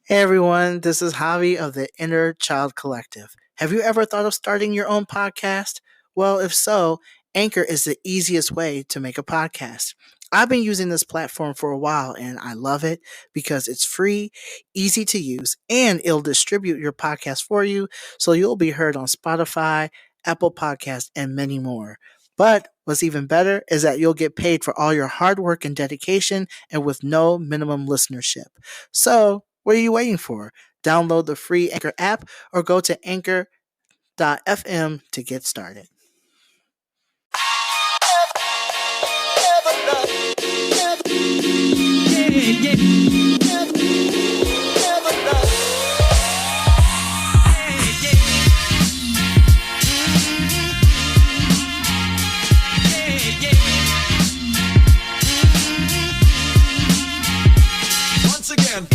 Hey everyone, this is Javi of the Inner Child Collective. Have you ever thought of starting your own podcast? Well, if so, Anchor is the easiest way to make a podcast. I've been using this platform for a while and I love it because it's free, easy to use, and it'll distribute your podcast for you so you'll be heard on Spotify, Apple Podcasts, and many more. But what's even better is that you'll get paid for all your hard work and dedication and with no minimum listenership. So, what are you waiting for? Download the free Anchor app or go to anchor.fm to get started. Once again.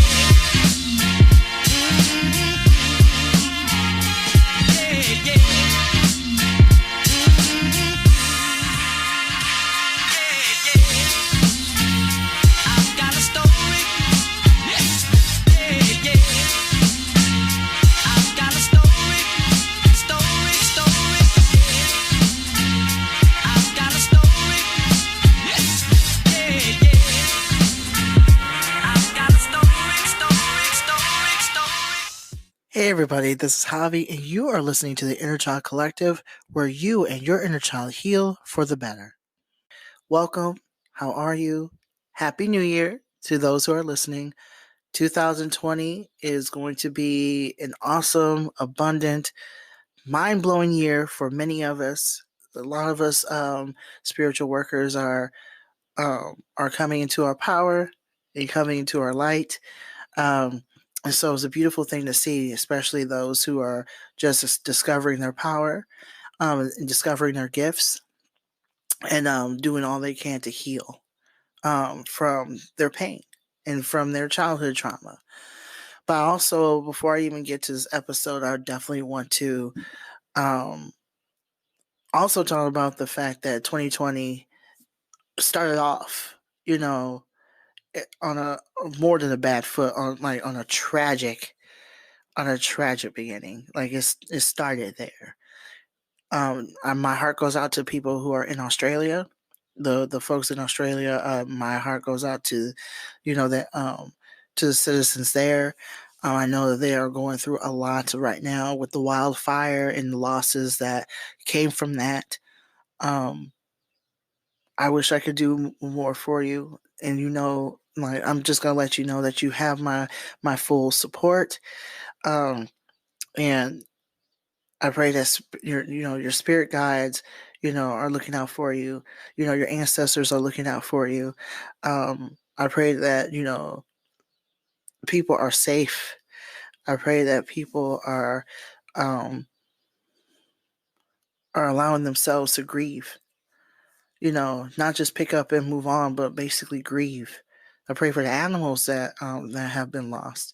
Hey everybody, this is Javi, and you are listening to the Inner Child Collective, where you and your inner child heal for the better. Welcome. How are you? Happy New Year to those who are listening. 2020 is going to be an awesome, abundant, mind-blowing year for many of us. A lot of us spiritual workers are coming into our power and coming into our light. And so it's a beautiful thing to see, especially those who are just discovering their power, and discovering their gifts, and doing all they can to heal from their pain and from their childhood trauma. But also, before I even get to this episode, I definitely want to um, also talk about the fact that 2020 started off, on a more than a bad foot, on a tragic beginning. Like it started there. My heart goes out to people who are in Australia, the folks in Australia. My heart goes out to, that to the citizens there. I know that they are going through a lot right now with the wildfire and the losses that came from that. Um, I wish I could do more for you, and like I'm just gonna let you know that you have my full support. Um, and I pray that your spirit guides, are looking out for you. Your ancestors are looking out for you. I pray that people are safe. I pray that people um, are allowing themselves to grieve. Not just pick up and move on, but basically grieve. I pray for the animals that have been lost.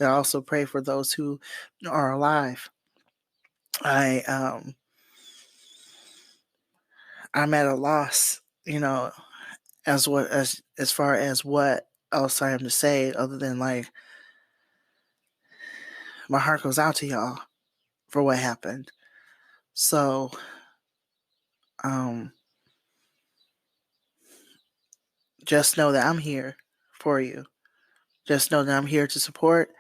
I also pray for those who are alive. I I'm at a loss, as far as what else I am to say other than like my heart goes out to y'all for what happened. So um just know that I'm here for you. Just know that I'm here to support.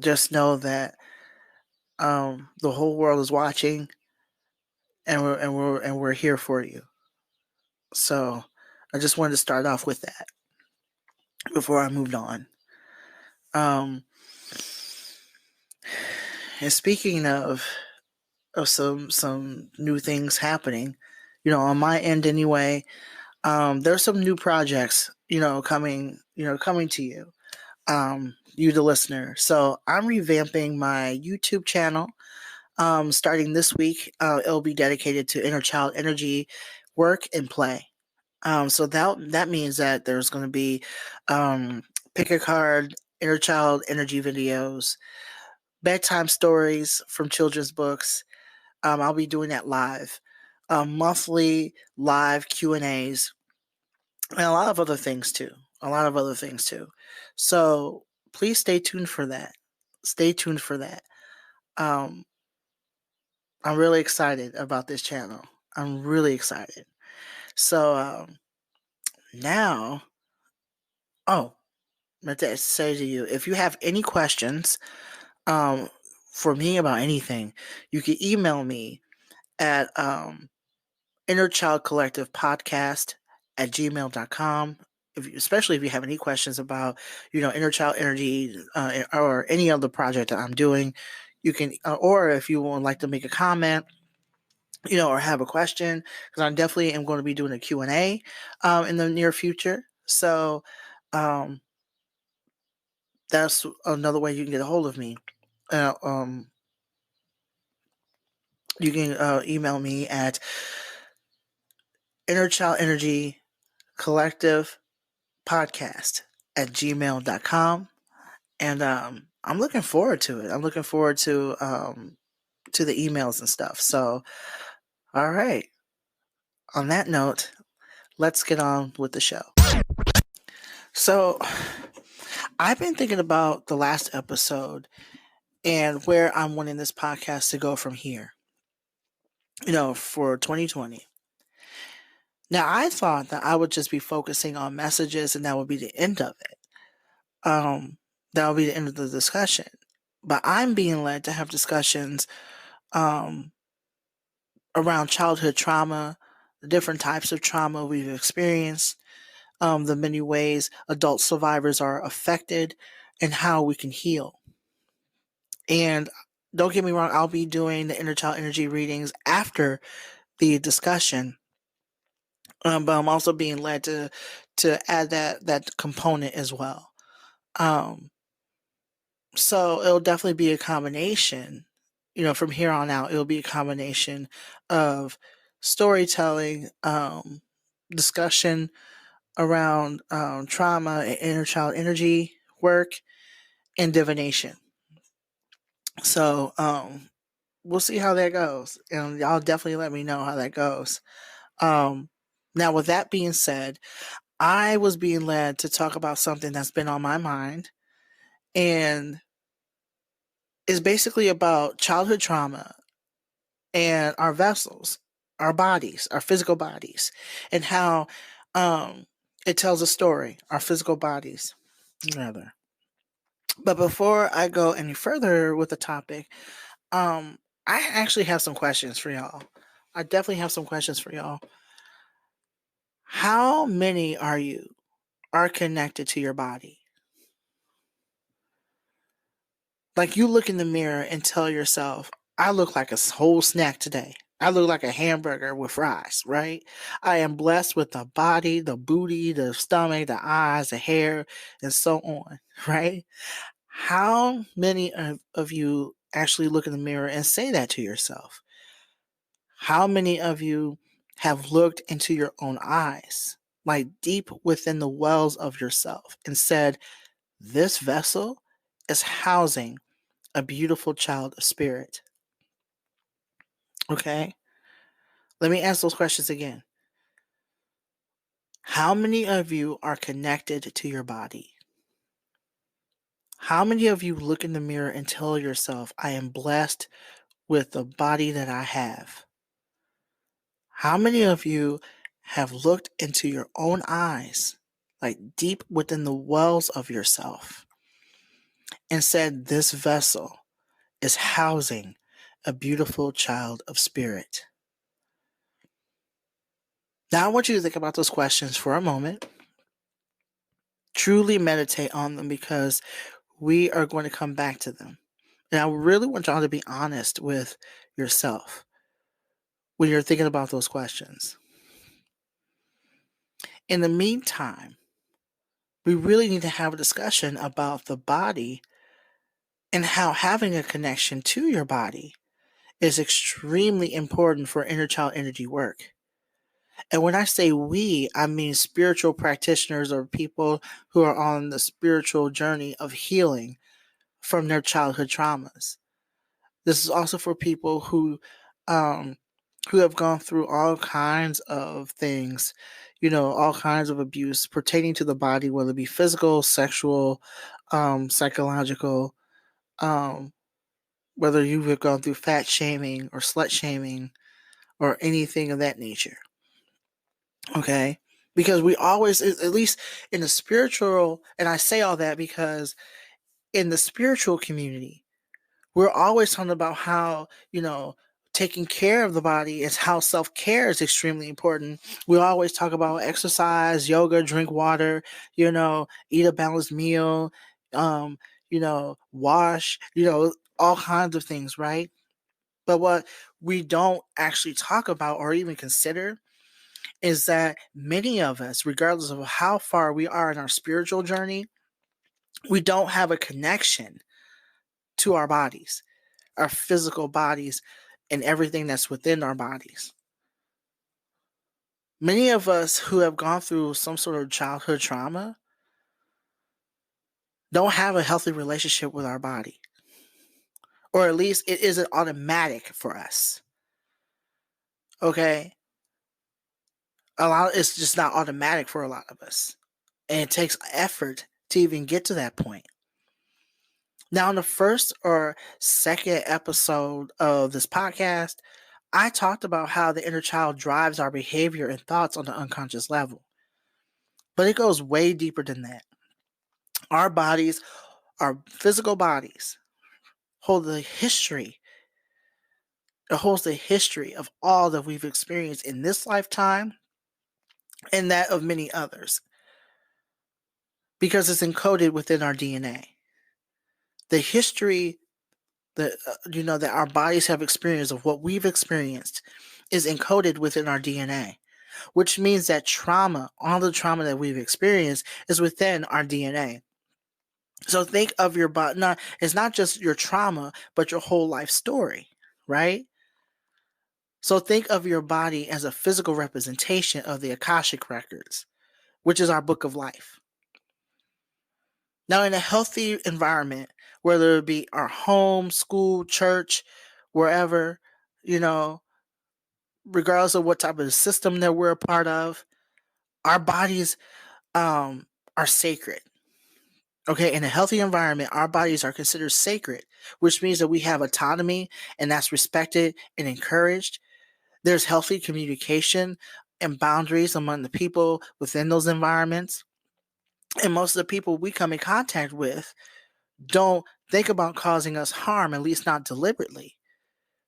Just know that the whole world is watching and we're here for you. So I just wanted to start off with that before I moved on. Um and speaking of some new things happening, on my end anyway. There's some new projects, coming to you, you the listener. So I'm revamping my YouTube channel. Starting this week, it'll be dedicated to inner child energy, work, and play. So that means that there's going to be pick a card, inner child energy videos, bedtime stories from children's books. I'll be doing that live, monthly live Q&As, and a lot of other things too. A lot of other things too. So please stay tuned for that. Stay tuned for that. Um, I'm really excited about this channel. I'm really excited. So now, oh, I meant to say to you, if you have any questions um, for me about anything, you can email me at innerchildcollectivepodcast@gmail.com. Especially if you have any questions about, inner child energy or any other project that I'm doing, you can, or if you would like to make a comment, or have a question, because I definitely am going to be doing a Q&A in the near future. So um, that's another way you can get a hold of me. Uh, um, you can email me at innerchildcollective.podcast@gmail.com. And I'm looking forward to it. I'm looking forward to the emails and stuff. So, all right. On that note, let's get on with the show. So, I've been thinking about the last episode and where I'm wanting this podcast to go from here, for 2020. Now, I thought that I would just be focusing on messages and that would be the end of it. That would be the end of the discussion. But I'm being led to have discussions around childhood trauma, the different types of trauma we've experienced, the many ways adult survivors are affected, and how we can heal. And don't get me wrong, I'll be doing the inner child energy readings after the discussion. But I'm also being led to add that component as well. So it'll definitely be a combination. From here on out, it'll be a combination of storytelling, discussion around trauma and inner child energy work, and divination. So we'll see how that goes, and y'all definitely let me know how that goes. Now, with that being said, I was being led to talk about something that's been on my mind, and is basically about childhood trauma and our vessels, our bodies, our physical bodies, and how it tells a story, our physical bodies, rather. But before I go any further with the topic, I actually have some questions for y'all. I definitely have some questions for y'all. How many are you are connected to your body? Like, you look in the mirror and tell yourself, I look like a whole snack today. I look like a hamburger with fries, right? I am blessed with the body, the booty, the stomach, the eyes, the hair, and so on, right? How many of you actually look in the mirror and say that to yourself? How many of you have looked into your own eyes, like deep within the wells of yourself, and said, this vessel is housing a beautiful child of spirit? Okay? Let me ask those questions again. How many of you are connected to your body? How many of you look in the mirror and tell yourself, I am blessed with the body that I have? How many of you have looked into your own eyes, like deep within the wells of yourself, and said, this vessel is housing a beautiful child of spirit? Now I want you to think about those questions for a moment. Truly meditate on them, because we are going to come back to them. And I really want y'all to be honest with yourself when you're thinking about those questions. In the meantime, we really need to have a discussion about the body and how having a connection to your body is extremely important for inner child energy work. And when I say we, I mean spiritual practitioners or people who are on the spiritual journey of healing from their childhood traumas. This is also for people who have gone through all kinds of things, all kinds of abuse pertaining to the body, whether it be physical, sexual, psychological, um, whether you've gone through fat shaming or slut shaming or anything of that nature. Okay? Because we always, at least in the spiritual, and I say all that because in the spiritual community, we're always talking about how, taking care of the body is how self-care is extremely important. We always talk about exercise, yoga, drink water, eat a balanced meal, um, wash, all kinds of things, right? But what we don't actually talk about or even consider is that many of us, regardless of how far we are in our spiritual journey, we don't have a connection to our bodies, our physical bodies, and everything that's within our bodies. Many of us who have gone through some sort of childhood trauma don't have a healthy relationship with our body, or at least it isn't automatic for us. Okay? It's just not automatic for a lot of us. And it takes effort to even get to that point. Now, in the first or second episode of this podcast, I talked about how the inner child drives our behavior and thoughts on the unconscious level. But it goes way deeper than that. Our bodies, our physical bodies, hold the history. It holds the history of all that we've experienced in this lifetime and that of many others. Because it's encoded within our DNA. The history that that our bodies have experienced of what we've experienced is encoded within our DNA, which means that all the trauma that we've experienced is within our DNA. So think of your body. Now, it's not just your trauma, but your whole life story, right? So think of your body as a physical representation of the Akashic records, which is our book of life. Now, in a healthy environment, whether it be our home, school, church, wherever, regardless of what type of system that we're a part of, our bodies are sacred. Okay, in a healthy environment, our bodies are considered sacred, which means that we have autonomy and that's respected and encouraged. There's healthy communication and boundaries among the people within those environments. And most of the people we come in contact with don't think about causing us harm, at least not deliberately.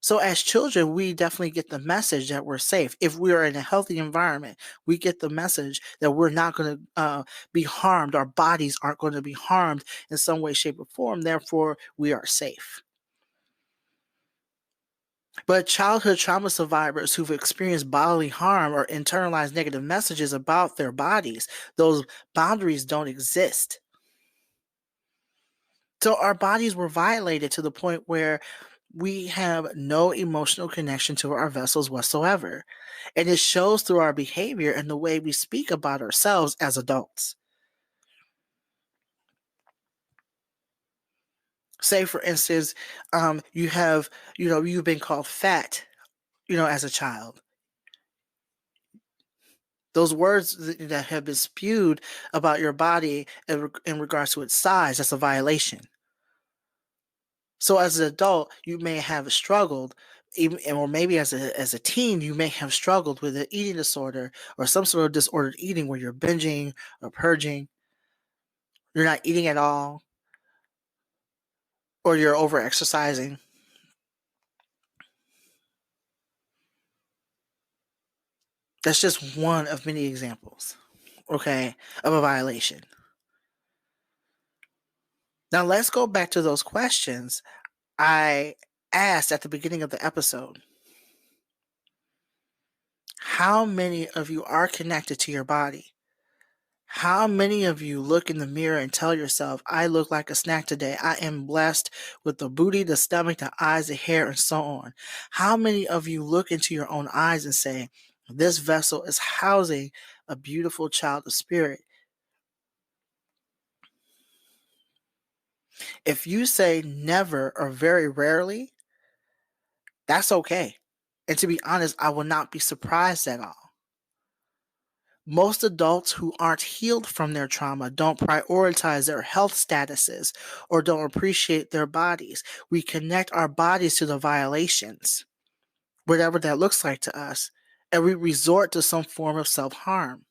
So as children, we definitely get the message that we're safe. If we are in a healthy environment, we get the message that we're not going to be harmed. Our bodies aren't going to be harmed in some way, shape, or form. Therefore, we are safe. But childhood trauma survivors who've experienced bodily harm or internalized negative messages about their bodies, those boundaries don't exist. So our bodies were violated to the point where we have no emotional connection to our vessels whatsoever. And it shows through our behavior and the way we speak about ourselves as adults. Say, for instance, you've been called fat, as a child. Those words that have been spewed about your body in regards to its size, that's a violation. So as an adult, you may have struggled, or maybe as a teen, you may have struggled with an eating disorder or some sort of disordered eating where you're binging or purging, you're not eating at all, or you're over exercising. That's just one of many examples, okay, of a violation. Now let's go back to those questions I asked at the beginning of the episode. How many of you are connected to your body? How many of you look in the mirror and tell yourself, I look like a snack today. I am blessed with the booty, the stomach, the eyes, the hair, and so on. How many of you look into your own eyes and say, this vessel is housing a beautiful child of spirit? If you say never or very rarely, that's okay. And to be honest, I will not be surprised at all. Most adults who aren't healed from their trauma don't prioritize their health statuses or don't appreciate their bodies. We connect our bodies to the violations, whatever that looks like to us, and we resort to some form of self-harm.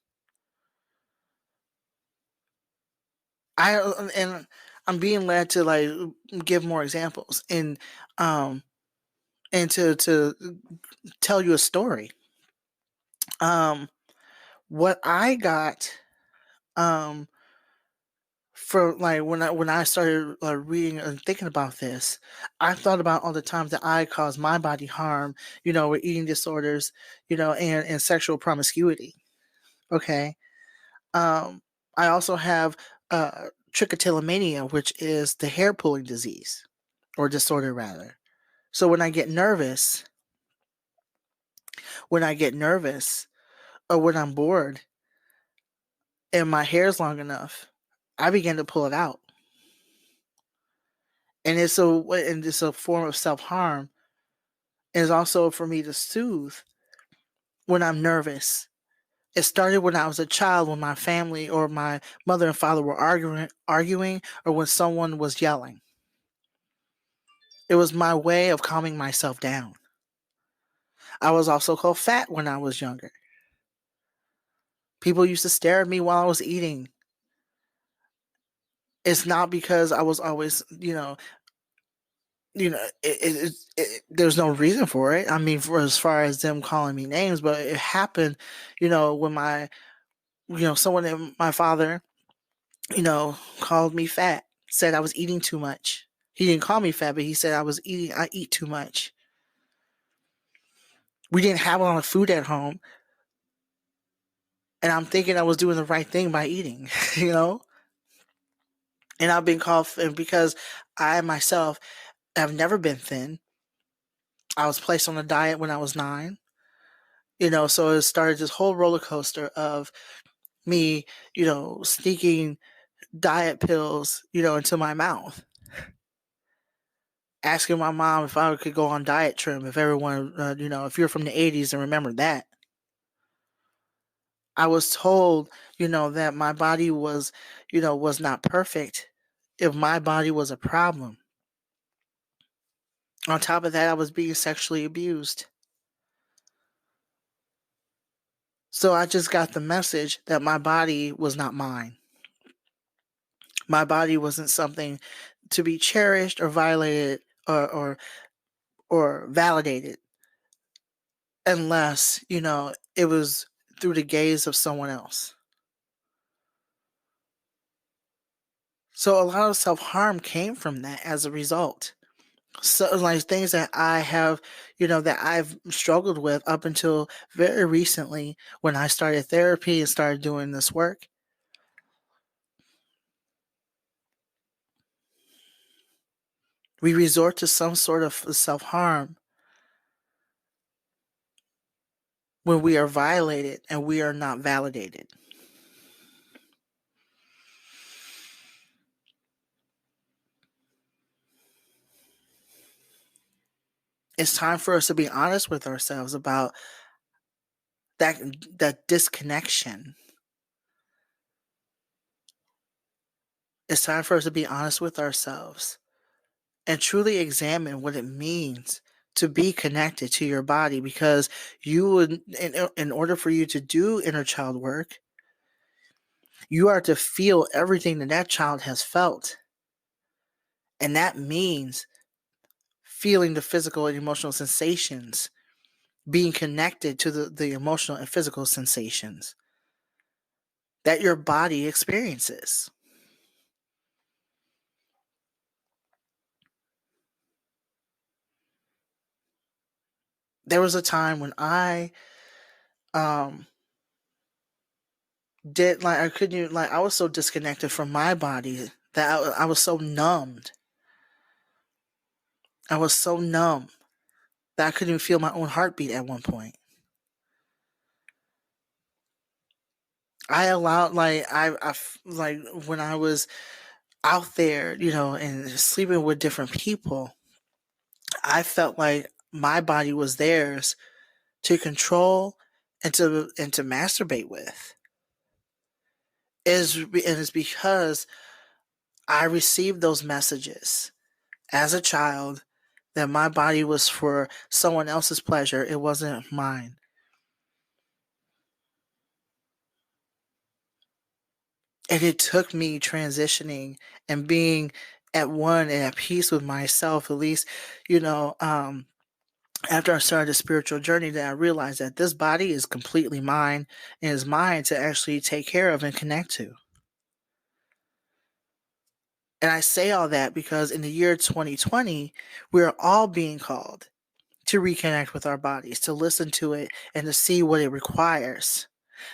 And I'm being led to like give more examples um and to tell you a story. Um what I got um for like when I started reading and thinking about this, I thought about all the times that I caused my body harm, with eating disorders, and sexual promiscuity. Okay. Um, I also have trichotillomania, which is the hair pulling disease or disorder rather. So when I get nervous or when I'm bored and my hair's long enough, I begin to pull it out. And it's a form of self-harm. And it's also for me to soothe when I'm nervous. It started when I was a child when my family or my mother and father were arguing or when someone was yelling. It was my way of calming myself down. I was also called fat when I was younger. People used to stare at me while I was eating. It's not because I was always, there's no reason for it. I mean, for as far as them calling me names, but it happened, when someone in my father, called me fat, said I was eating too much. He didn't call me fat, but he said I eat too much. We didn't have a lot of food at home, and I'm thinking I was doing the right thing by eating, you know? And I've been called, and because I myself have never been thin, I was placed on a diet when I was 9, so it started this whole roller coaster of me, sneaking diet pills, into my mouth, asking my mom if I could go on diet trim. If everyone, if you're from the 80s and remember that, I was told, that my body was not perfect. If my body was a problem. On top of that, I was being sexually abused. So I just got the message that my body was not mine. My body wasn't something to be cherished or violated or validated unless, it was through the gaze of someone else. So a lot of self-harm came from that as a result. So like things that I have, that I've struggled with up until very recently when I started therapy and started doing this work. We resort to some sort of self-harm when we are violated and we are not validated. It's time for us to be honest with ourselves about that disconnection. It's time for us to be honest with ourselves and truly examine what it means to be connected to your body, because you would, in order for you to do inner child work, you are to feel everything that child has felt. And that means feeling the physical and emotional sensations, being connected to the emotional and physical sensations that your body experiences. There was a time when I um did like I couldn't even, like I was so disconnected from my body that I was so numbed. I was so numb that I couldn't even feel my own heartbeat at one point. I allowed like when I was out there, and sleeping with different people, I felt like my body was theirs to control and to masturbate with. it's because I received those messages as a child that my body was for someone else's pleasure. It wasn't mine. And it took me transitioning and being at one and at peace with myself, at least, you know, after I started a spiritual journey, that I realized that this body is completely mine and is mine to actually take care of and connect to. And I say all that because in the year 2020, we're all being called to reconnect with our bodies, to listen to it, and to see what it requires.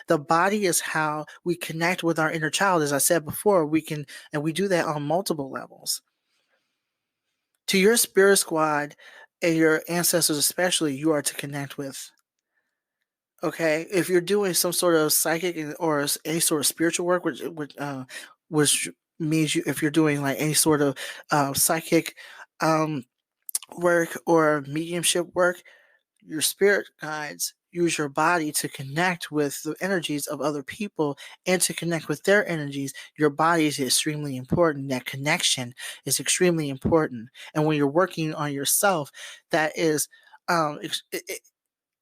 The body is how we connect with our inner child. As I said before, we do that on multiple levels. To your spirit squad and your ancestors, especially, you are to connect with. Okay, if you're doing some sort of psychic or any sort of spiritual work, which means if you're doing like any sort of psychic um, work or mediumship work, your spirit guides use your body to connect with the energies of other people and to connect with their energies. Your body is extremely important. That connection is extremely important. And when you're working on yourself, that is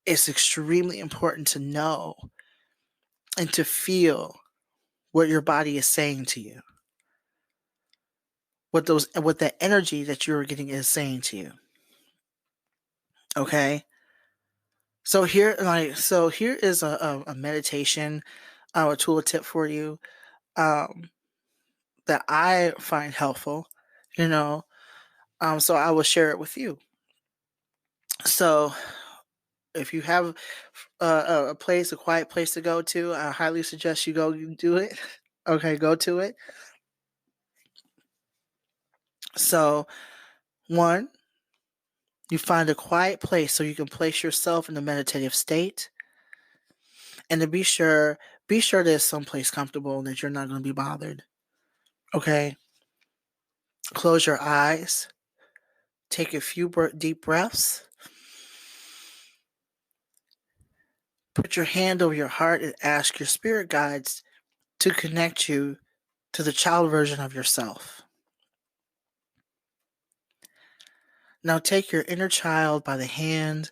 it's extremely important to know and to feel what your body is saying to you. What the energy that you're getting is saying to you. Okay? So here is a meditation, a tool tip for you, um, that I find helpful. You know, so I will share it with you. So if you have a quiet place to go to, I highly suggest you go do it. Okay, go to it. So one, you find a quiet place so you can place yourself in a meditative state, and to be sure there's someplace comfortable and that you're not going to be bothered. Okay, close your eyes. Take a few deep breaths. Put your hand over your heart and ask your spirit guides to connect you to the child version of yourself. Now take your inner child by the hand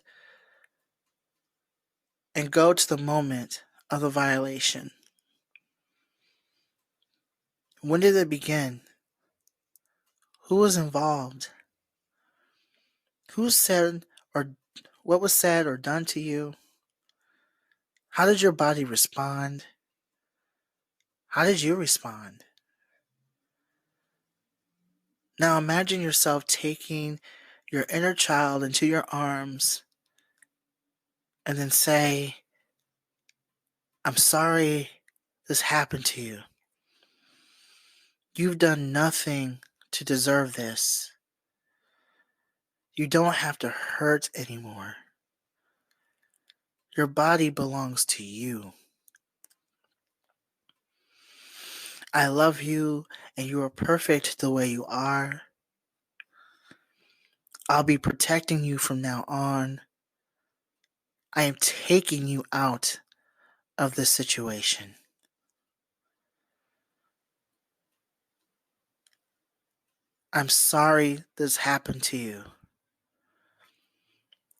and go to the moment of the violation. When did it begin? Who was involved? Who said or what was said or done to you? How did your body respond? How did you respond? Now imagine yourself taking your inner child into your arms and then say, I'm sorry this happened to you. You've done nothing to deserve this. You don't have to hurt anymore. Your body belongs to you. I love you and you are perfect the way you are. I'll be protecting you from now on. I am taking you out of this situation. I'm sorry this happened to you.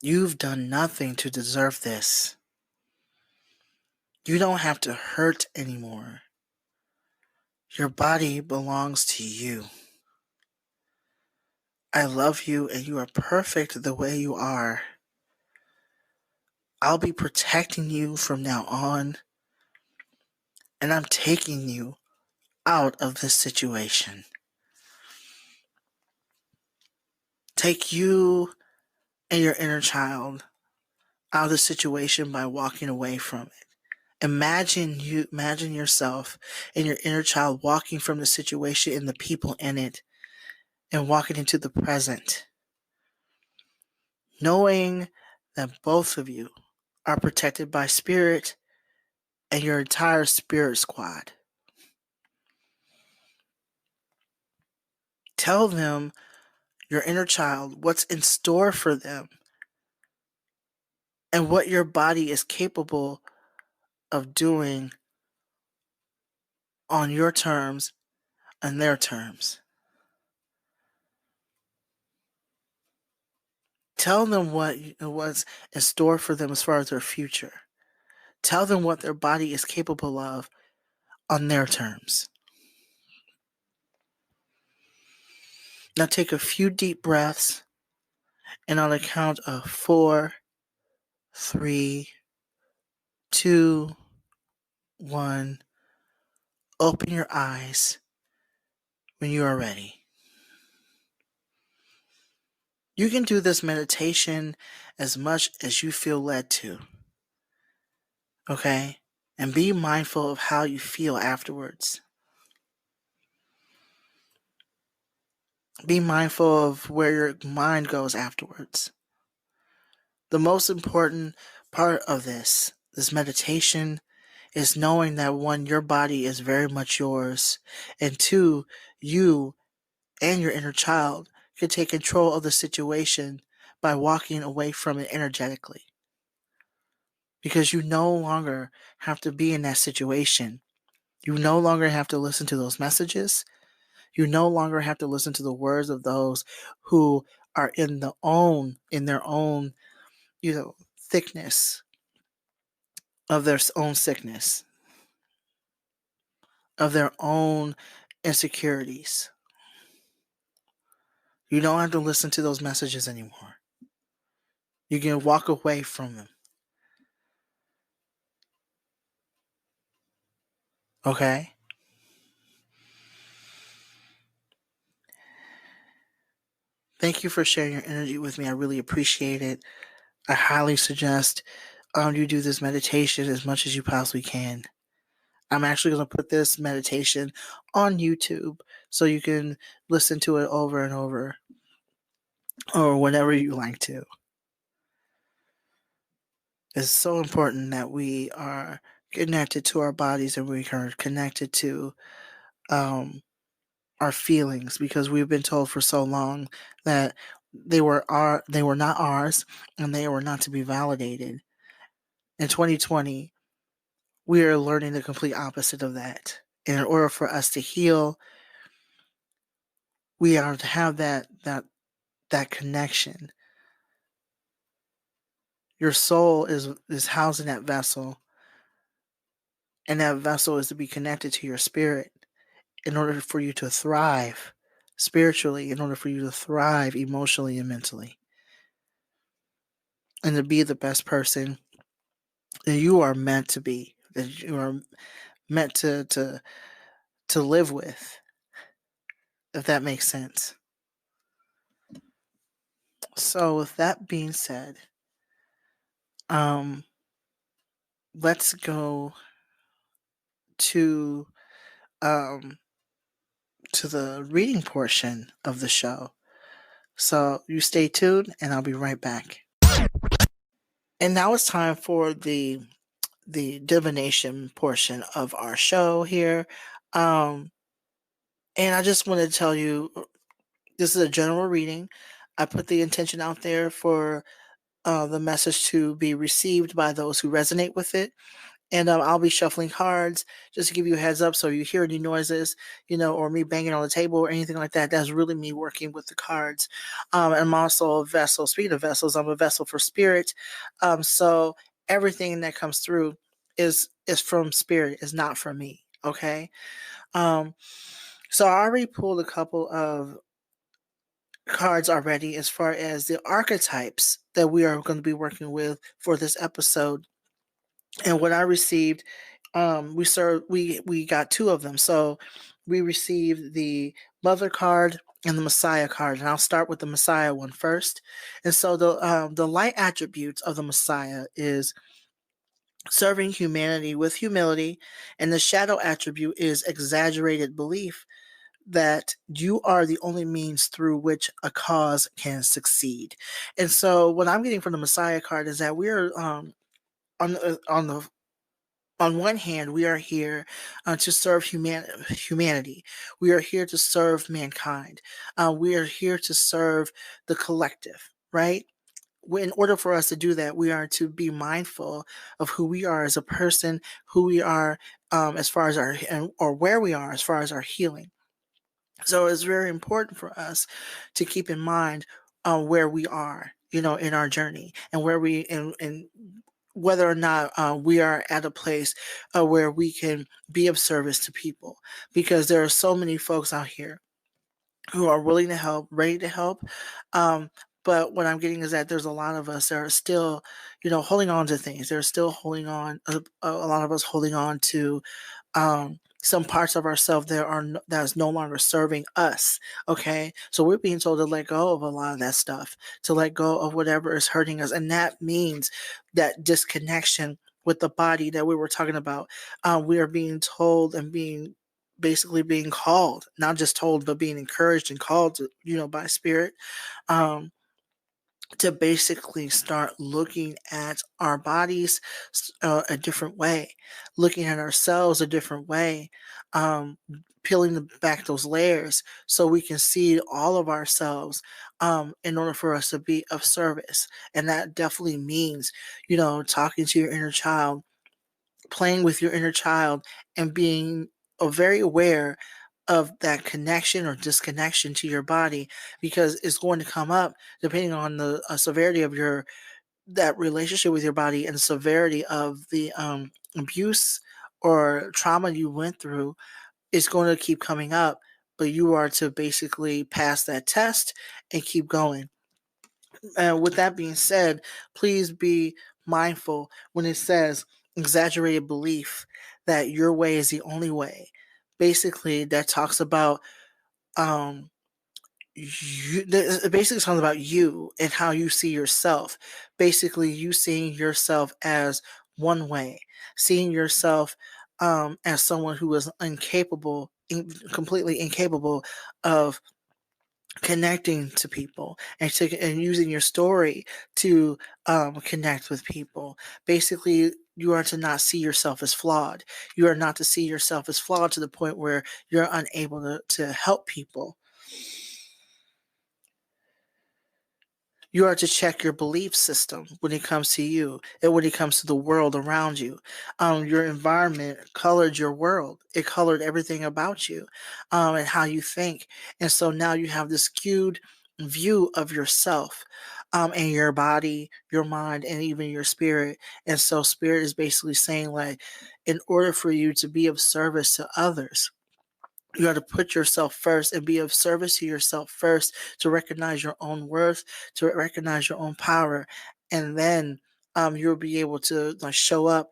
You've done nothing to deserve this. You don't have to hurt anymore. Your body belongs to you. I love you and you are perfect the way you are. I'll be protecting you from now on, and I'm taking you out of this situation. Take you and your inner child out of the situation by walking away from it. Imagine yourself and your inner child walking from the situation and the people in it and walking into the present, knowing that both of you are protected by spirit and your entire spirit squad. Tell them, your inner child, what's in store for them and what your body is capable of doing on your terms and their terms. Tell them what's in store for them as far as their future. Tell them what their body is capable of on their terms. Now take a few deep breaths, and on the count of 4, 3, 2, 1, open your eyes when you are ready. You can do this meditation as much as you feel led to. Okay? And be mindful of how you feel afterwards. Be mindful of where your mind goes afterwards. The most important part of this meditation, is knowing that one, your body is very much yours, and two, you and your inner child can take control of the situation by walking away from it energetically. Because you no longer have to be in that situation. You no longer have to listen to those messages. You no longer have to listen to the words of those who are in their own, thickness of their own sickness, of their own insecurities. You don't have to listen to those messages anymore. You can walk away from them. Okay? Thank you for sharing your energy with me. I really appreciate it. I highly suggest you do this meditation as much as you possibly can. I'm actually going to put this meditation on YouTube so you can listen to it over and over, or whenever you like to. It's so important that we are connected to our bodies and we are connected to our feelings, because we've been told for so long that they were not ours and they were not to be validated. In 2020, we are learning the complete opposite of that. And in order for us to heal, we are to have that connection. Your soul is housed in that vessel, and that vessel is to be connected to your spirit in order for you to thrive spiritually, in order for you to thrive emotionally and mentally, and to be the best person that you are meant to be, that you are meant to live with, if that makes sense. So with that being said, let's go to the reading portion of the show. So you stay tuned and I'll be right back. And now it's time for the divination portion of our show here. And I just want to tell you, this is a general reading. I put the intention out there for the message to be received by those who resonate with it. And I'll be shuffling cards just to give you a heads up. So you hear any noises, or me banging on the table or anything like that, that's really me working with the cards. I'm also a vessel. Speaking of vessels, I'm a vessel for spirit. So everything that comes through is from spirit, is not from me. Okay. So I already pulled a couple of cards already as far as the archetypes that we are going to be working with for this episode. And what I received, we got two of them. So we received the Mother card and the Messiah card, and I'll start with the Messiah one first. And so the light attributes of the Messiah is serving humanity with humility, and the shadow attribute is exaggerated belief that you are the only means through which a cause can succeed. And so what I'm getting from the Messiah card is that we're on one hand, we are here to serve humanity. We are here to serve mankind. We are here to serve the collective, right? In order for us to do that, we are to be mindful of who we are as a person, who we are as far as or where we are as far as our healing. So it's very important for us to keep in mind where we are, in our journey, and where and whether or not we are at a place where we can be of service to people, because there are so many folks out here who are willing to help, ready to help. Um, but what I'm getting is that there's a lot of us that are still, holding on to things. They're still holding on. A lot of us holding on to some parts of ourselves that is no longer serving us. Okay, so we're being told to let go of a lot of that stuff, to let go of whatever is hurting us, and that means that disconnection with the body that we were talking about. We are being told and basically being called, not just told, but being encouraged and called to, by spirit, um, to basically start looking at our bodies a different way, looking at ourselves a different way, um, peeling back those layers so we can see all of ourselves in order for us to be of service. And that definitely means, talking to your inner child, playing with your inner child, and being very aware of that connection or disconnection to your body, because it's going to come up depending on the severity of that relationship with your body, and the severity of the abuse or trauma you went through. Is going to keep coming up, but you are to basically pass that test and keep going. With that being said, please be mindful when it says exaggerated belief that your way is the only way. Basically, that talks about um, it basically talks about you and how you see yourself. Basically, you seeing yourself as one way, seeing yourself as someone who is completely incapable of connecting to people, and using your story to connect with people. Basically, you are to not see yourself as flawed. You are not to see yourself as flawed to the point where you're unable to help people. You are to check your belief system when it comes to you and when it comes to the world around you. Your environment colored your world. It colored everything about you, and how you think. And so now you have this skewed view of yourself, and your body, your mind, and even your spirit. And so spirit is basically saying, like, in order for you to be of service to others, you got to put yourself first and be of service to yourself first, to recognize your own worth, to recognize your own power. And then you'll be able to, like, show up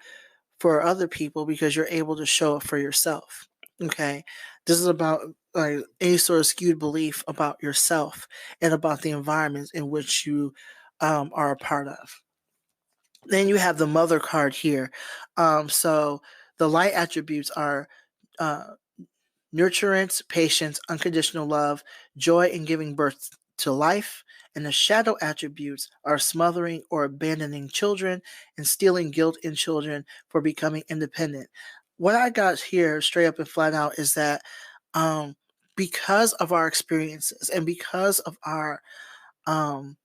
for other people because you're able to show up for yourself. Okay. This is about, like, any sort of skewed belief about yourself and about the environments in which you are a part of. Then you have the mother card here. So the light attributes are uh, nurturance, patience, unconditional love, joy in giving birth to life. And the shadow attributes are smothering or abandoning children, instilling guilt in children for becoming independent. What I got here, straight up and flat out, is that um, because of our experiences, and um,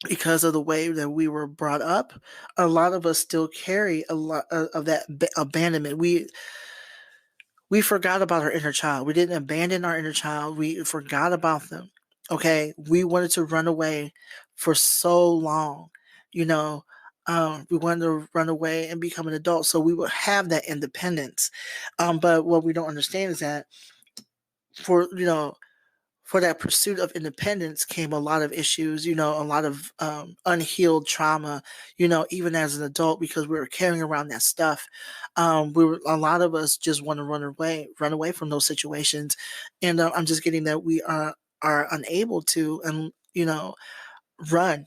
because of the way that we were brought up, a lot of us still carry a lot of that abandonment. We forgot about our inner child. We didn't abandon our inner child. We forgot about them. Okay. We wanted to run away for so long. You know, we wanted to run away and become an adult so we would have that independence. But what we don't understand is that for, for that pursuit of independence came a lot of issues, a lot of unhealed trauma, even as an adult, because we were carrying around that stuff. A lot of us just want to run away from those situations. And I'm just getting that we are unable to, and, run.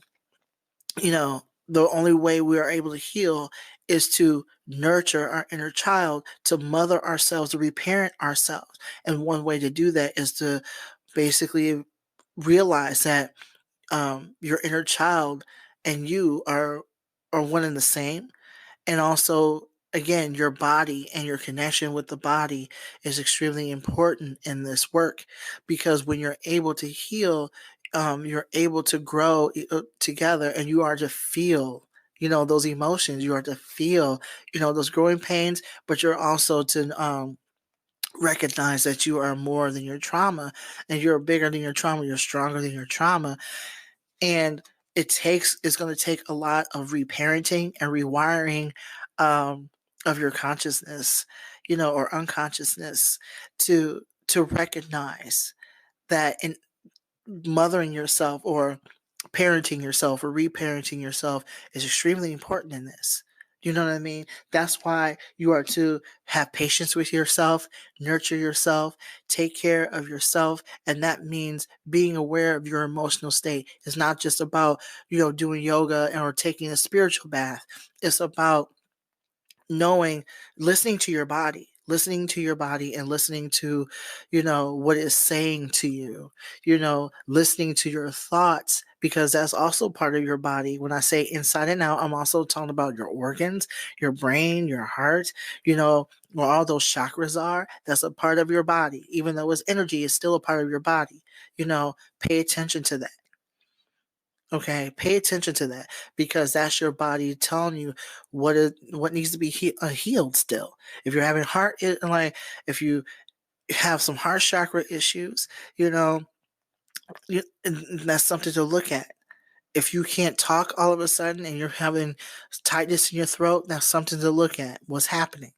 The only way we are able to heal is to nurture our inner child, to mother ourselves, to reparent ourselves. And one way to do that is to basically realize that your inner child and you are one and the same. And also, again, your body and your connection with the body is extremely important in this work, because when you're able to heal, you're able to grow together, and you are to feel, those emotions. You are to feel, those growing pains, but you're also to recognize that you are more than your trauma, and you're bigger than your trauma. You're stronger than your trauma. And it's going to take a lot of reparenting and rewiring of your consciousness, or unconsciousness, to recognize that in mothering yourself or parenting yourself or reparenting yourself is extremely important in this. You know what I mean? That's why you are to have patience with yourself, nurture yourself, take care of yourself. And that means being aware of your emotional state. It's not just about, doing yoga or taking a spiritual bath. It's about knowing, listening to your body and listening to, what it's saying to you, listening to your thoughts, because that's also part of your body. When I say inside and out, I'm also talking about your organs, your brain, your heart, where all those chakras are. That's a part of your body. Even though it's energy, it's still a part of your body. Pay attention to that. Okay, pay attention to that, because that's your body telling you what needs to be healed still. If you're having like if you have some heart chakra issues, and that's something to look at. If you can't talk all of a sudden and you're having tightness in your throat, that's something to look at. What's happening?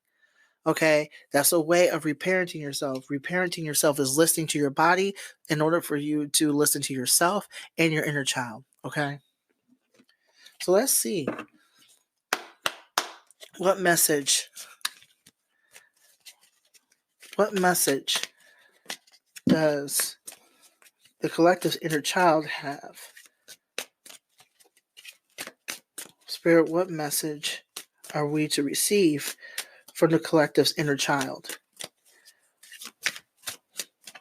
Okay, that's a way of reparenting yourself. Reparenting yourself is listening to your body in order for you to listen to yourself and your inner child. Okay. So let's see what message does the collective's inner child have? Spirit, what message are we to receive from the collective's inner child?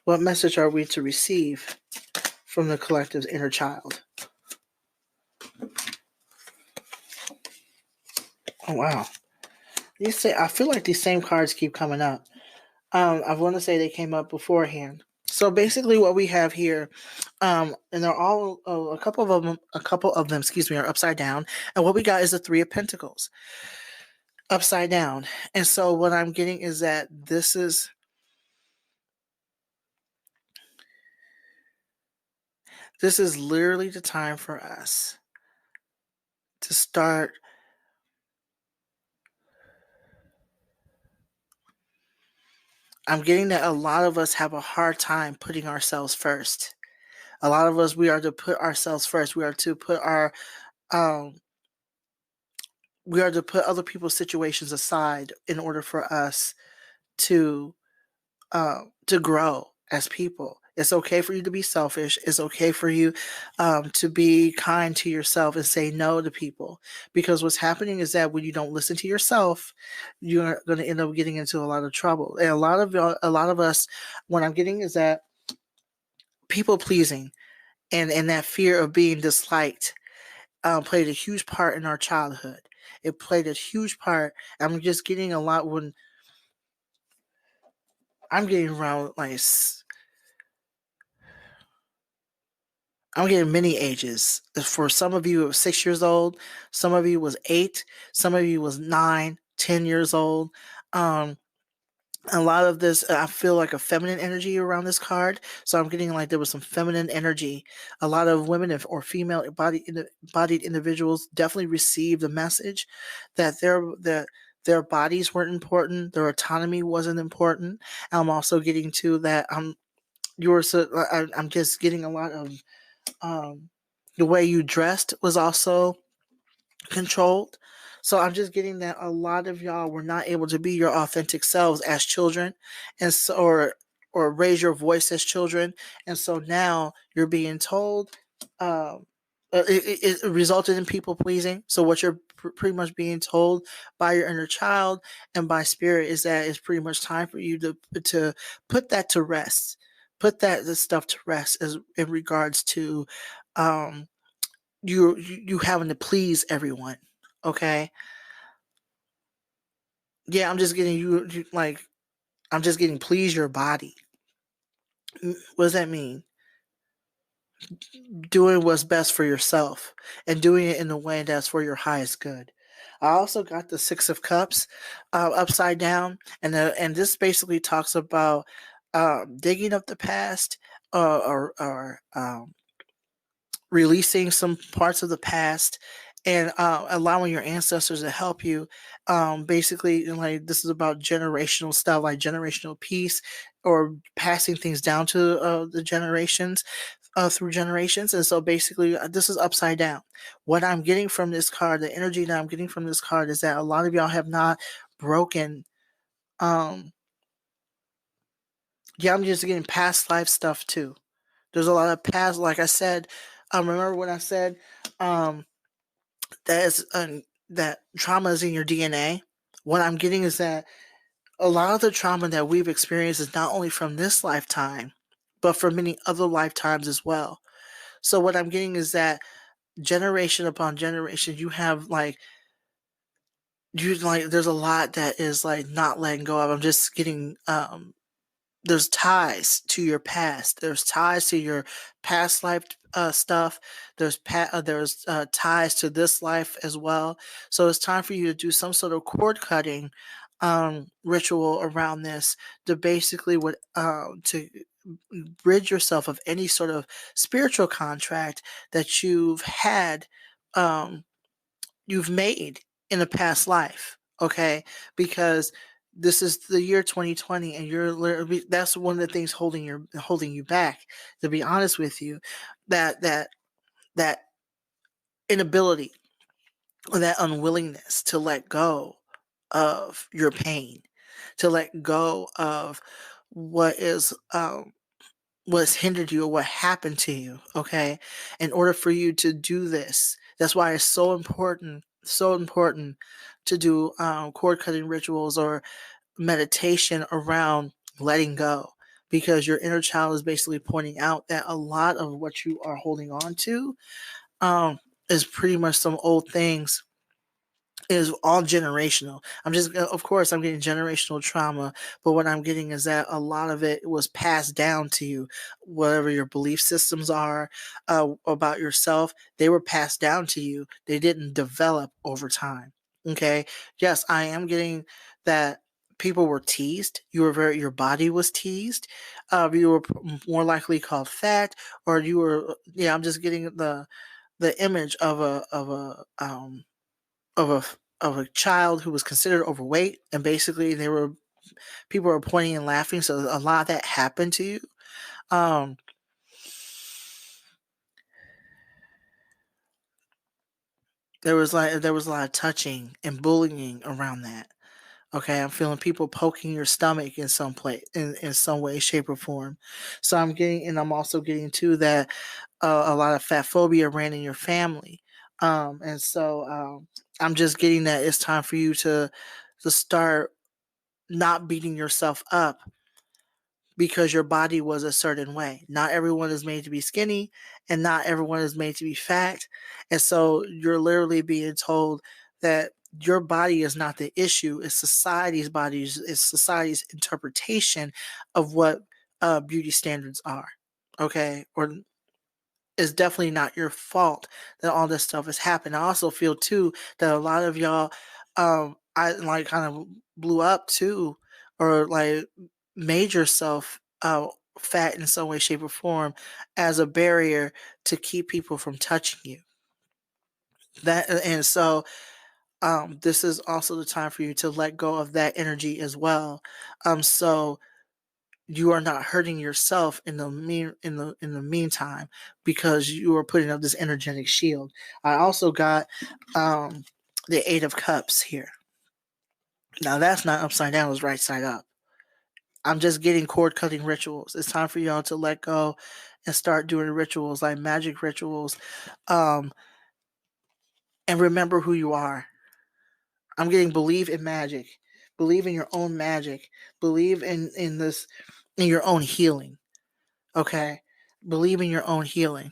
What message are we to receive from the collective's inner child? Oh, wow. I feel like these same cards keep coming up. I want to say they came up beforehand. So basically, what we have here, and they're all a couple of them, are upside down, and what we got is the Three of Pentacles upside down. And so what I'm getting is that this is literally the time for us to start. I'm getting that a lot of us have a hard time putting ourselves first. A lot of us, we are to put ourselves first. We are to put other people's situations aside in order for us to grow as people. It's okay for you to be selfish. It's okay for you to be kind to yourself and say no to people. Because what's happening is that when you don't listen to yourself, you're going to end up getting into a lot of trouble. And a lot of us, what I'm getting is that people pleasing and that fear of being disliked played a huge part in our childhood. It played a huge part. I'm just getting a lot when I'm getting around like I'm getting many ages. For some of you, it was 6 years old. Some of you was 8. Some of you was 9, 10 years old. Um, a lot of this, I feel like a feminine energy around this card. So I'm getting like there was some feminine energy. A lot of women or female bodied individuals definitely received the message that their bodies weren't important. Their autonomy wasn't important. I'm also getting to that. I'm just getting a lot of the way you dressed was also controlled. So I'm just getting that a lot of y'all were not able to be your authentic selves as children, and so or raise your voice as children, and so now you're being told. Um, it resulted in people pleasing. So what you're pretty much being told by your inner child and by spirit is that it's pretty much time for you to put that to rest. Put this stuff to rest as in regards to um, you having to please everyone. Okay. Yeah, I'm just getting like I'm just getting please your body. What does that mean? doing what's best for yourself and doing it in a way that's for your highest good. I also got the Six of Cups upside down, and this basically talks about digging up the past, or releasing some parts of the past, and allowing your ancestors to help you. Basically, like this is about generational stuff, like generational peace, or passing things down to the generations, through generations. And so basically, this is upside down. What I'm getting from this card, the energy that I'm getting from this card, is that a lot of y'all have not broken. Um, yeah, I'm just getting past life stuff too. There's a lot of past, like I said. Remember when I said that is that trauma is in your DNA? What I'm getting is that a lot of the trauma that we've experienced is not only from this lifetime, but from many other lifetimes as well. So what I'm getting is that generation upon generation, there's a lot that is like not letting go of. I'm just getting there's ties to your past. There's ties to your past life stuff. There's ties to this life as well. So it's time for you to do some sort of cord cutting ritual around this, to basically to rid yourself of any sort of spiritual contract that um, you've made in a past life. Okay, because this is the year 2020, and that's one of the things holding you back. To be honest with you, that inability, or that unwillingness to let go of your pain, to let go of what is what's hindered you, or what happened to you. Okay, in order for you to do this, that's why it's so important to do cord cutting rituals or meditation around letting go, because your inner child is basically pointing out that a lot of what you are holding on to is pretty much some old things, is all generational. Of course, I'm getting generational trauma, but what I'm getting is that a lot of it was passed down to you. Whatever your belief systems are about yourself, they were passed down to you. They didn't develop over time. Okay. Yes, I am getting that people were teased. Your body was teased. You were more likely called fat, or you were, yeah, I'm just getting the image of a child who was considered overweight, and basically people were pointing and laughing. So a lot of that happened to you. Um, there was a lot of touching and bullying around that. Okay, I'm feeling people poking your stomach in some place, in some way, shape, or form. So I'm also getting too that a lot of fat phobia ran in your family. And so I'm just getting that it's time for you to start not beating yourself up because your body was a certain way. Not everyone is made to be skinny, and not everyone is made to be fat. And so you're literally being told that your body is not the issue, it's society's bodies, it's society's interpretation of what beauty standards are. Okay? Or it's definitely not your fault that all this stuff has happened. I also feel too that a lot of y'all, I like kind of blew up too, or like made yourself fat in some way, shape, or form as a barrier to keep people from touching you. This is also the time for you to let go of that energy as well. So you are not hurting yourself in the meantime, because you are putting up this energetic shield. I also got um the Eight of Cups here. Now that's not upside down, it's right side up. I'm just getting cord cutting rituals. It's time for y'all to let go and start doing rituals, like magic rituals, um and remember who you are. I'm getting believe in magic, believe in your own magic, believe in this, in your own healing. Okay, believe in your own healing.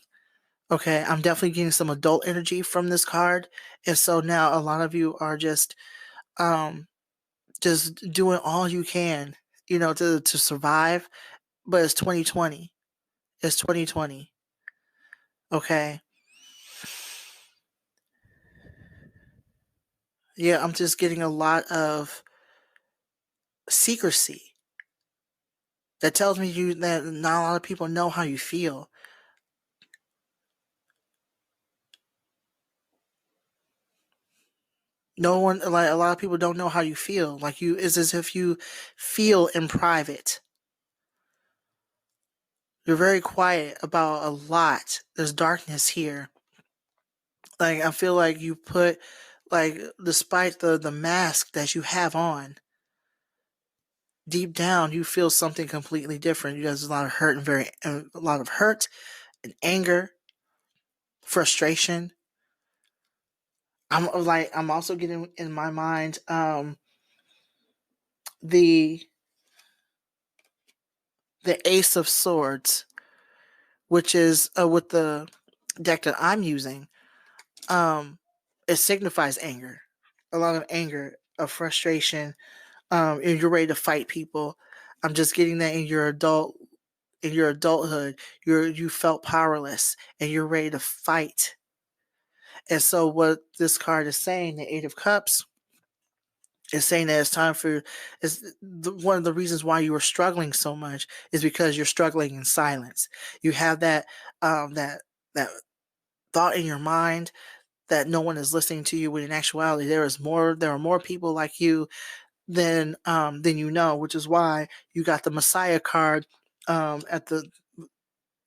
Okay, I'm definitely getting some adult energy from this card. And so now a lot of you are um just doing all you can, to survive. But it's 2020. It's 2020. Okay. Yeah, I'm just getting a lot of secrecy. That tells me that not a lot of people know how you feel. No one, like a lot of people don't know how you feel. Like it's as if you feel in private. You're very quiet about a lot. There's darkness here. Like I feel like you put, like, despite the mask that you have on, deep down you feel something completely different. There's a lot of hurt a lot of hurt and anger, frustration. I'm also getting in my mind the Ace of Swords, which is with the deck that I'm using. Um, it signifies anger, a lot of anger, of frustration. And you're ready to fight people. I'm just getting that in your adulthood, you felt powerless and you're ready to fight. And so, what this card is saying, the Eight of Cups, is saying that it's time for one of the reasons why you are struggling so much is because you're struggling in silence. You have that thought in your mind that no one is listening to you, when in actuality there are more people like you than you know, which is why you got the Messiah card at the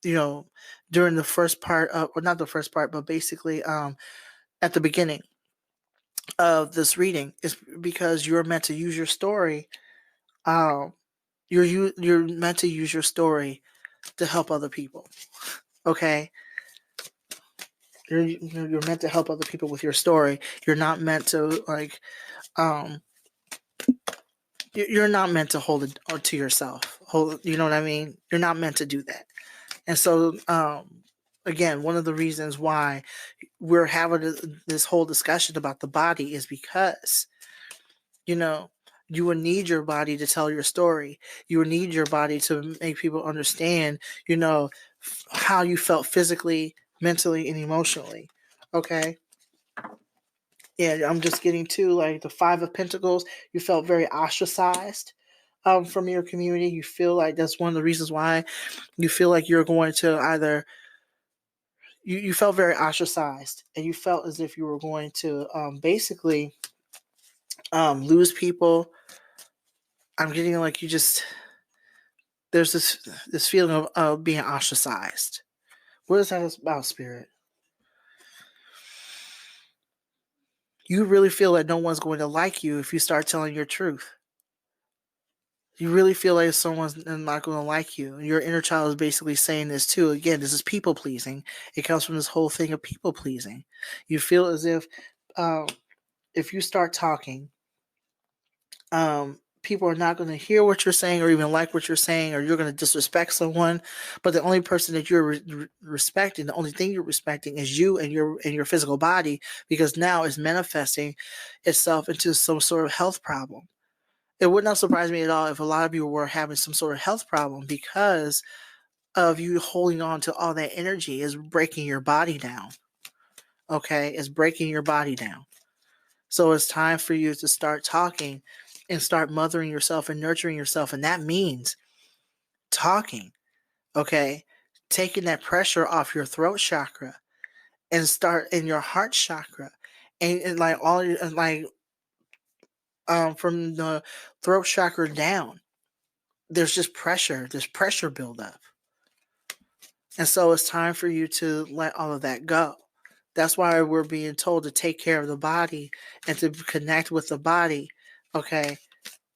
you know during the first part of, or not the first part, but basically at the beginning of this reading, is because you're meant to use your story. um you're meant to use your story to help other people. Okay, you're meant to help other people with your story. You're not meant to, like, um you're not meant to hold it to yourself. You know what I mean? You're not meant to do that. And so, again, one of the reasons why we're having this whole discussion about the body is because, you know, you will need your body to tell your story. You will need your body to make people understand, how you felt physically, mentally, and emotionally. Okay. Yeah, I'm just getting to, like, the Five of Pentacles. You felt very ostracized from your community. You feel like that's one of the reasons why you feel like you're going to either you felt very ostracized, and you felt as if you were going to basically lose people. I'm getting like you just there's this feeling of being ostracized. What is that about, Spirit? You really feel that no one's going to like you if you start telling your truth. You really feel like someone's not going to like you. Your inner child is basically saying this too. Again, this is people pleasing. It comes from this whole thing of people pleasing. You feel as um, if you start talking, people are not going to hear what you're saying or even like what you're saying, or you're going to disrespect someone. But the only person that you're respecting, the only thing you're respecting, is you and your physical body, because now it's manifesting itself into some sort of health problem. It would not surprise me at all if a lot of you were having some sort of health problem because of you holding on to all that energy is breaking your body down. Okay, it's breaking your body down. So it's time for you to start talking and start mothering yourself and nurturing yourself. And that means talking, okay? Taking that pressure off your throat chakra and start in your heart chakra. And like all your, and like from the throat chakra down, there's just pressure. There's pressure buildup. And so it's time for you to let all of that go. That's why we're being told to take care of the body and to connect with the body. Okay.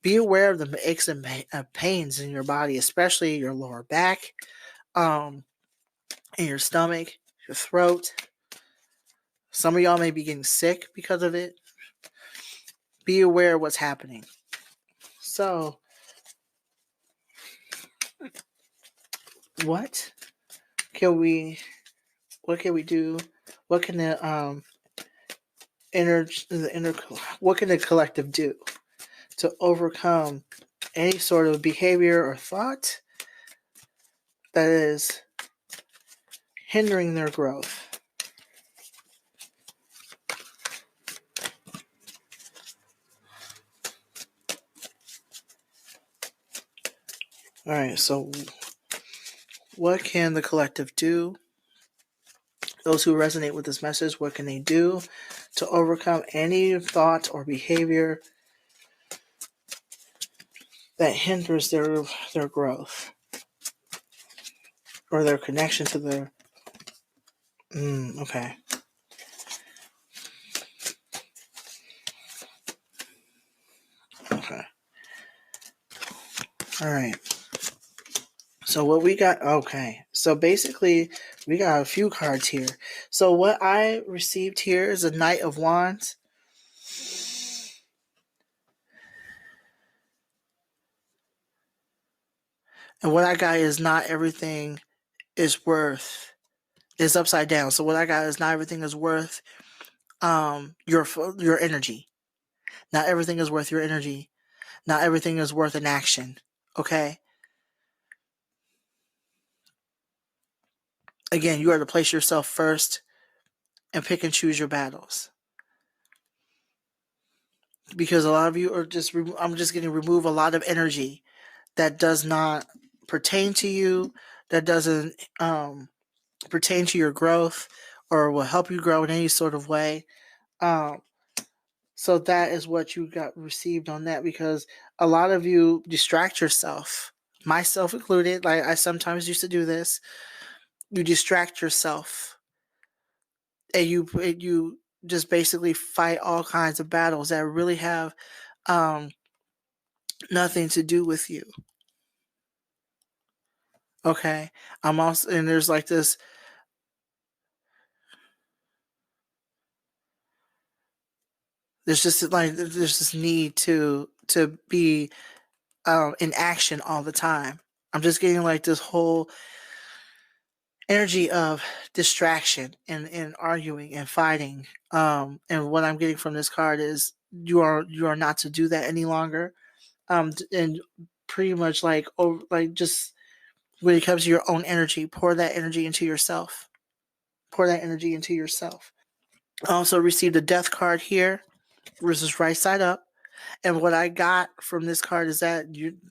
Be aware of the aches and pains in your body, especially your lower back, in your stomach, your throat. Some of y'all may be getting sick because of it. Be aware of what's happening. So, what can we? What can we do? What can what can the collective do to overcome any sort of behavior or thought that is hindering their growth. All right, so what can the collective do? Those who resonate with this message, what can they do to overcome any thought or behavior that hinders their growth or their connection to their... Okay. Okay. All right. So what we got... Okay. So basically, we got a few cards here. So what I received here is a Knight of Wands. And what I got is not everything is worth... It's upside down. So what I got is not everything is worth your energy. Not everything is worth your energy. Not everything is worth an action. Okay? Again, you are to place yourself first and pick and choose your battles. Because a lot of you are just... I'm just going to remove a lot of energy that does not pertain to you, that doesn't pertain to your growth or will help you grow in any sort of way. So that is what you got received on that, because a lot of you distract yourself, myself included. Like, I sometimes used to do this. You distract yourself, and you just basically fight all kinds of battles that really have nothing to do with you. Okay, I'm also... and there's like this... there's this need to be in action all the time. I'm just getting like this whole energy of distraction and arguing and fighting. And what I'm getting from this card is you are not to do that any longer. And pretty much like just when it comes to your own energy, pour that energy into yourself. Pour that energy into yourself. I also received a death card here, which is right side up. And what I got from this card is that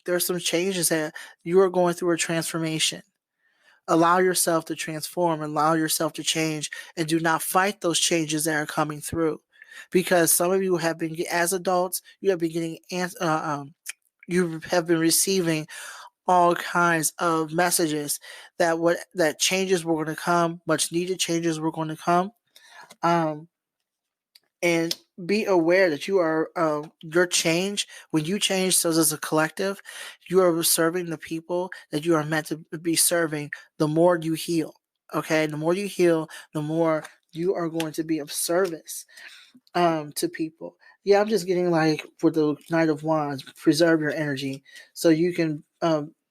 there's some changes that you are going through a transformation. Allow yourself to transform, allow yourself to change, and do not fight those changes that are coming through. Because some of you have been, as adults, you have been getting, you have been receiving all kinds of messages that changes were going to come, much needed changes were going to come. And be aware that you are your change. When you change, so as a collective, you are serving the people that you are meant to be serving. The more you heal, okay, the more you heal, the more you are going to be of service to people. Yeah, I'm just getting like for the Knight of Wands, preserve your energy so you can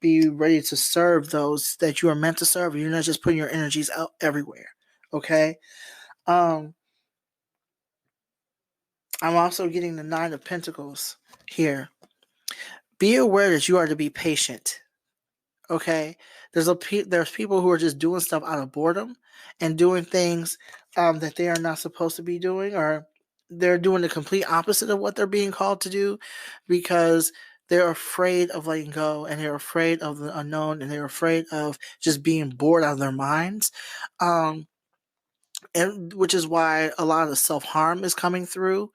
be ready to serve those that you are meant to serve. You're not just putting your energies out everywhere. Okay. I'm also getting the Nine of Pentacles here. Be aware that you are to be patient. Okay, there's people who are just doing stuff out of boredom and doing things that they are not supposed to be doing, or they're doing the complete opposite of what they're being called to do because they're afraid of letting go, and they're afraid of the unknown, and they're afraid of just being bored out of their minds. And which is why a lot of the self-harm is coming through.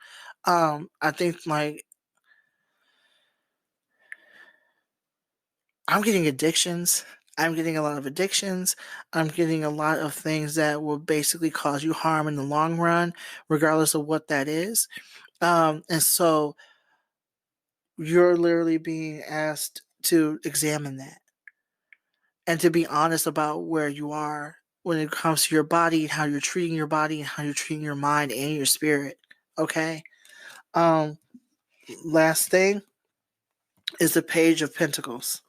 I think like I'm getting addictions. I'm getting a lot of addictions. I'm getting a lot of things that will basically cause you harm in the long run, regardless of what that is. And so you're literally being asked to examine that and to be honest about where you are when it comes to your body and how you're treating your body and how you're treating your mind and your spirit. Okay. Um, Last thing is the Page of Pentacles.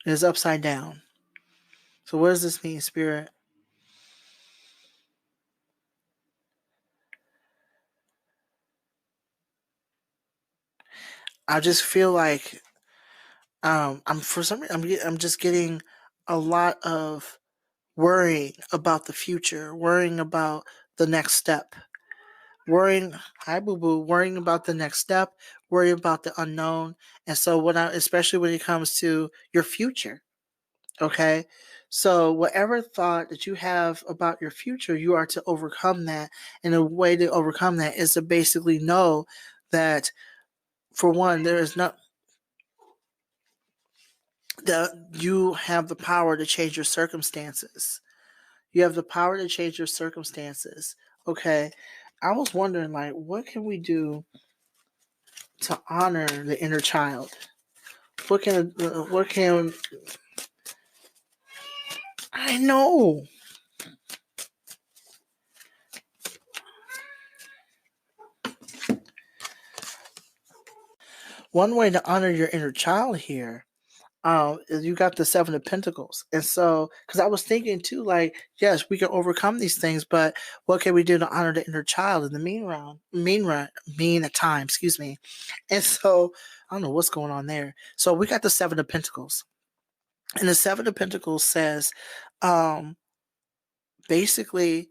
It is upside down. So what does this mean, Spirit? I just feel like I'm just getting a lot of worrying about the future, worrying about the next step, worrying, hi boo boo, worrying about the next step, worrying about the unknown. And so especially when it comes to your future, okay? So whatever thought that you have about your future, you are to overcome that. And the way to overcome that is to basically know that, for one, there is not that you have the power to change your circumstances. You have the power to change your circumstances. Okay. I was wondering, like, what can we do to honor the inner child? What can I know? One way to honor your inner child here, is you got the Seven of Pentacles. And so, because I was thinking too, like, yes, we can overcome these things, but what can we do to honor the inner child in the mean time, excuse me. And so, I don't know what's going on there. So we got the Seven of Pentacles. And the Seven of Pentacles says, um, basically,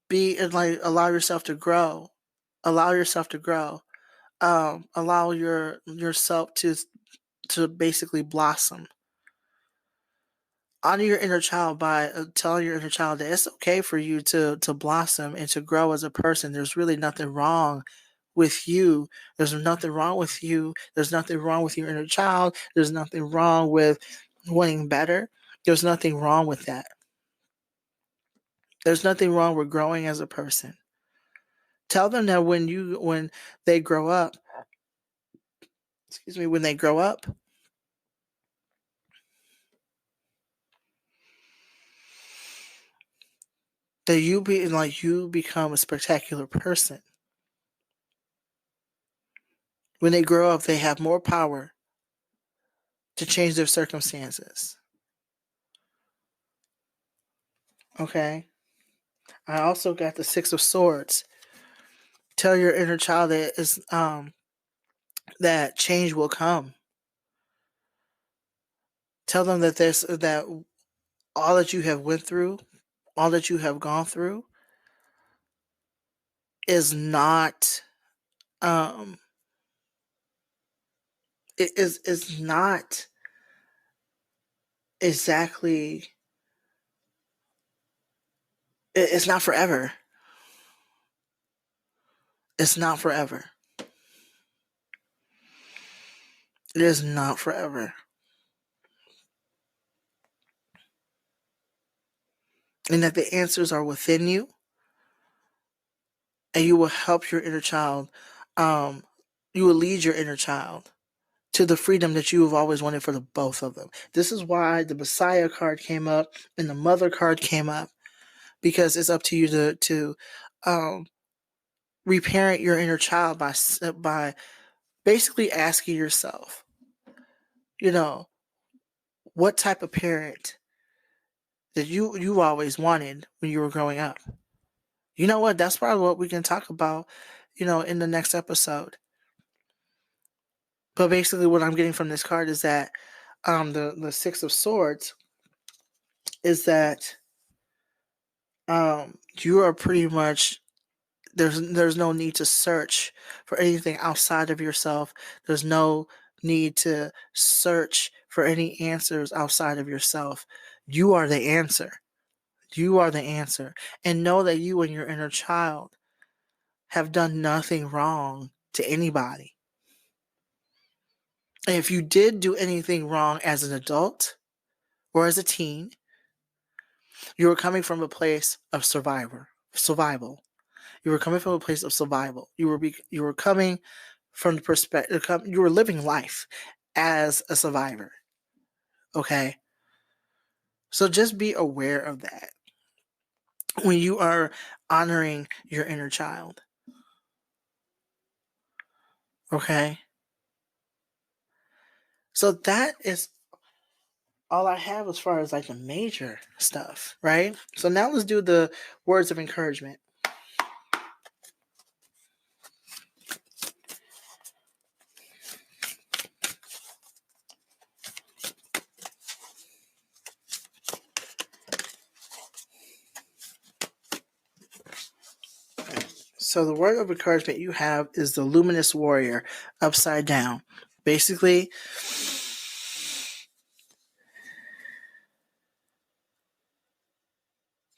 be and like allow yourself to grow. Allow yourself to grow. Allow yourself to basically blossom. Honor your inner child by telling your inner child that it's okay for you to blossom and to grow as a person. There's really nothing wrong with you. There's nothing wrong with you. There's nothing wrong with your inner child. There's nothing wrong with wanting better. There's nothing wrong with that. There's nothing wrong with growing as a person. Tell them that when they grow up, when they grow up, that you become a spectacular person. When they grow up, they have more power to change their circumstances. Okay? I also got the Six of Swords. Tell your inner child that change will come. Tell them that all that you have went through, all that you have gone through is not um it is not exactly it's not forever. It's not forever. It is not forever. And that the answers are within you, and you will help your inner child. Um, you will lead your inner child to the freedom that you have always wanted for the both of them. This is why the Messiah card came up and the Mother card came up, because it's up to you to um, reparent your inner child by basically asking yourself, you know, what type of parent that you always wanted when you were growing up. You know what? That's probably what we can talk about, in the next episode. But basically, what I'm getting from this card is that the Six of Swords is that you are pretty much there's no need to search for anything outside of yourself. There's no need to search for any answers outside of yourself. You are the answer. You are the answer. And know that you and your inner child have done nothing wrong to anybody. And if you did do anything wrong as an adult or as a teen, you were coming from a place of survival. You were coming from a place of survival. You were coming from the perspective. You were living life as a survivor. Okay, so just be aware of that when you are honoring your inner child. Okay, so that is all I have as far as like the major stuff, right? So now let's do the words of encouragement. So the word of encouragement you have is the luminous warrior, upside down. Basically,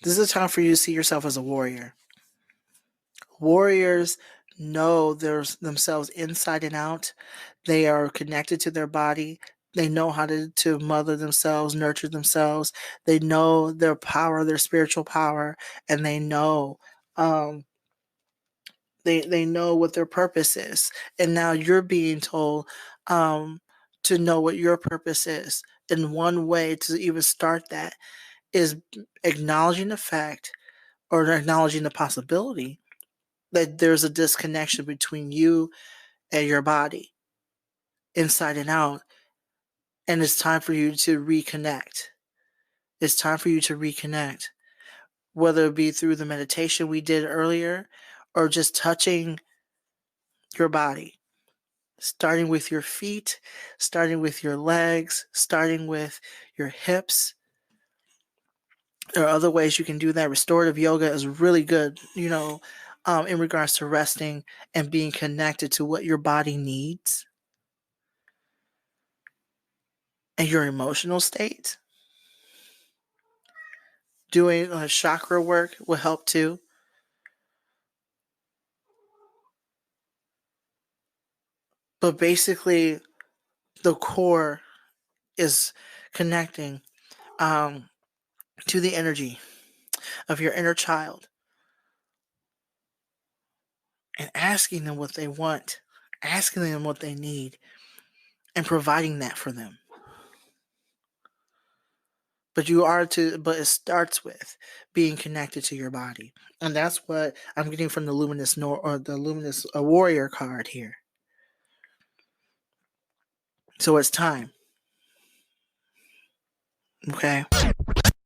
this is a time for you to see yourself as a warrior. Warriors know themselves inside and out. They are connected to their body. They know how to mother themselves, nurture themselves. They know their power, their spiritual power, and they know they know what their purpose is. And now you're being told to know what your purpose is. And one way to even start that is acknowledging the fact or acknowledging the possibility that there's a disconnection between you and your body, inside and out, and it's time for you to reconnect. It's time for you to reconnect, whether it be through the meditation we did earlier or just touching your body, starting with your feet, starting with your legs, starting with your hips. There are other ways you can do that. Restorative yoga is really good, in regards to resting and being connected to what your body needs and your emotional state. Doing chakra work will help too. But basically, the core is connecting to the energy of your inner child and asking them what they want, asking them what they need, and providing that for them. But it starts with being connected to your body. And that's what I'm getting from the luminous warrior card here. So it's time. Okay.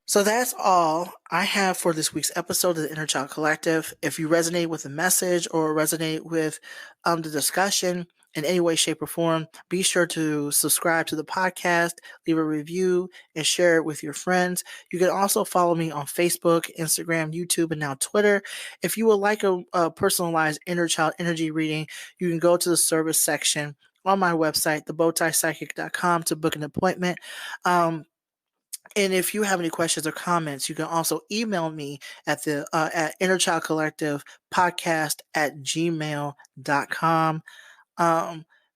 So that's all I have for this week's episode of the Inner Child Collective. If you resonate with the message or resonate with the discussion in any way, shape, or form, be sure to subscribe to the podcast, leave a review, and share it with your friends. You can also follow me on Facebook, Instagram, YouTube, and now Twitter. If you would like a personalized inner child energy reading, you can go to the service section on my website, thebowtiepsychic.com, to book an appointment. And if you have any questions or comments, you can also email me at at innerchildcollective.podcast@gmail.com.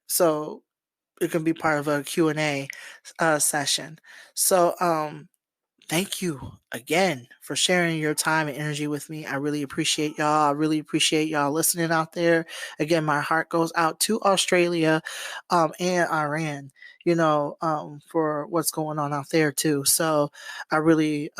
So it can be part of a Q&A session. So thank you again for sharing your time and energy with me. I really appreciate y'all. I really appreciate y'all listening out there. Again, my heart goes out to Australia and Iran, for what's going on out there too. So I really